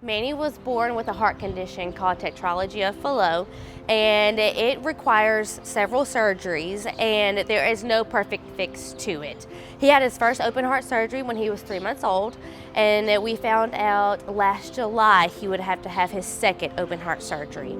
Manny was born with a heart condition called tetralogy of Fallot, and it requires several surgeries, and there is no perfect fix to it. He had his first open heart surgery when he was 3 months old, and we found out last July he would have to have his second open heart surgery.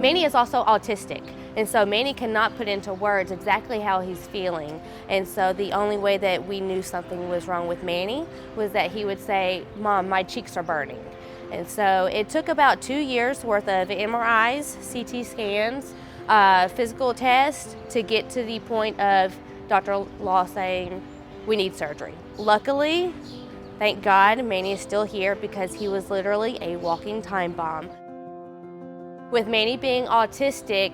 Manny is also autistic, and so Manny cannot put into words exactly how he's feeling. And so the only way that we knew something was wrong with Manny was that he would say, "Mom, my cheeks are burning." And so it took about 2 years worth of MRIs, CT scans, physical tests to get to the point of Dr. Law saying, "We need surgery." Luckily, thank God, Manny is still here because he was literally a walking time bomb. With Manny being autistic,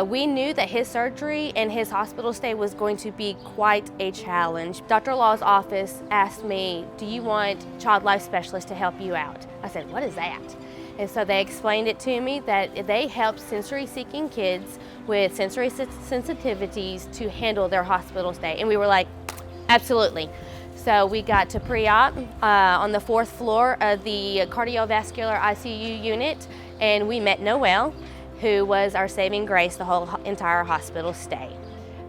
we knew that his surgery and his hospital stay was going to be quite a challenge. Dr. Law's office asked me, "Do you want child life specialists to help you out?" I said, "What is that?" And so they explained it to me that they help sensory-seeking kids with sensory sensitivities to handle their hospital stay. And we were like, absolutely. So we got to pre-op on the 4th floor of the cardiovascular ICU unit, and we met Noelle, who was our saving grace the whole entire hospital stay.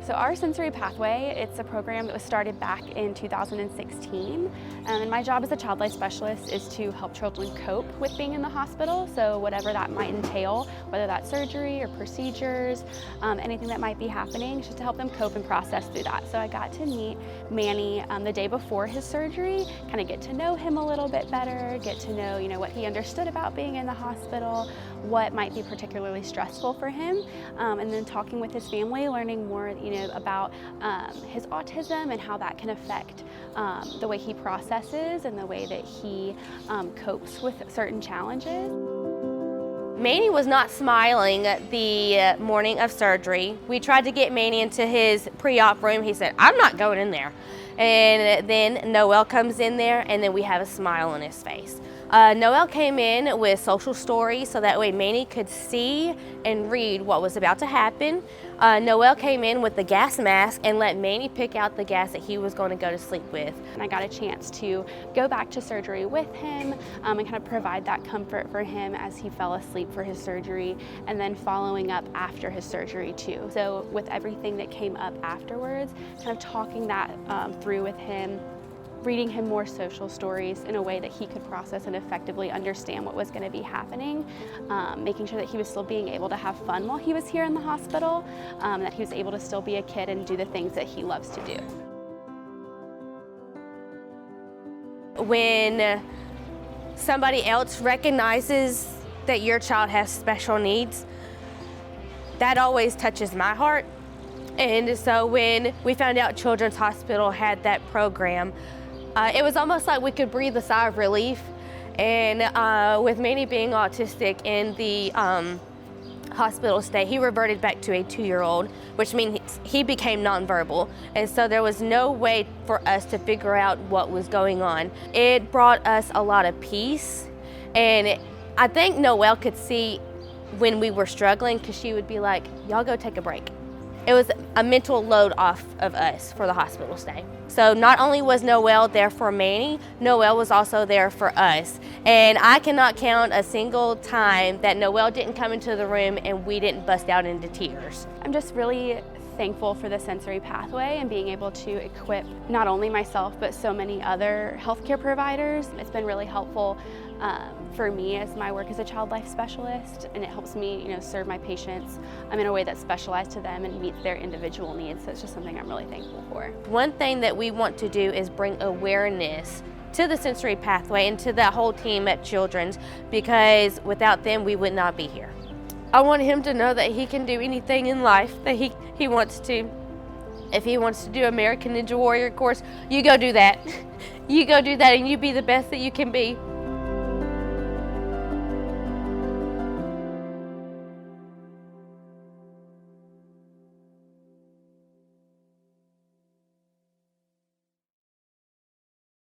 So our sensory pathway, it's a program that was started back in 2016. And my job as a child life specialist is to help children cope with being in the hospital. So whatever that might entail, whether that's surgery or procedures, anything that might be happening, just to help them cope and process through that. So I got to meet Manny the day before his surgery, kind of get to know him a little bit better, get to know, what he understood about being in the hospital, what might be particularly stressful for him, and then talking with his family, learning more, about his autism and how that can affect the way he processes and the way that he copes with certain challenges. Manny was not smiling the morning of surgery. We tried to get Manny into his pre-op room. He said, "I'm not going in there." And then Noelle comes in there, and then we have a smile on his face. Noelle came in with social stories so that way Manny could see and read what was about to happen. Noelle came in with the gas mask and let Manny pick out the gas that he was going to go to sleep with. And I got a chance to go back to surgery with him and kind of provide that comfort for him as he fell asleep for his surgery, and then following up after his surgery too. So with everything that came up afterwards, kind of talking that through with him, reading him more social stories in a way that he could process and effectively understand what was going to be happening, making sure that he was still being able to have fun while he was here in the hospital, that he was able to still be a kid and do the things that he loves to do. When somebody else recognizes that your child has special needs, that always touches my heart. And so when we found out Children's Hospital had that program, it was almost like we could breathe a sigh of relief. And with Manny being autistic in the hospital stay, he reverted back to a 2-year-old, which means he became nonverbal. And so there was no way for us to figure out what was going on. It brought us a lot of peace. And I think Noelle could see when we were struggling, because she would be like, "Y'all go take a break." It was a mental load off of us for the hospital stay. So not only was Noelle there for Manny, Noelle was also there for us. And I cannot count a single time that Noelle didn't come into the room and we didn't bust out into tears. I'm just really thankful for the sensory pathway and being able to equip not only myself but so many other healthcare providers. It's been really helpful for me as my work as a child life specialist, and it helps me serve my patients in a way that's specialized to them and meets their individual needs. So it's just something I'm really thankful for. One thing that we want to do is bring awareness to the sensory pathway and to that whole team at Children's, because without them we would not be here. I want him to know that he can do anything in life that he wants to. If he wants to do American Ninja Warrior course, you go do that. You go do that and you be the best that you can be.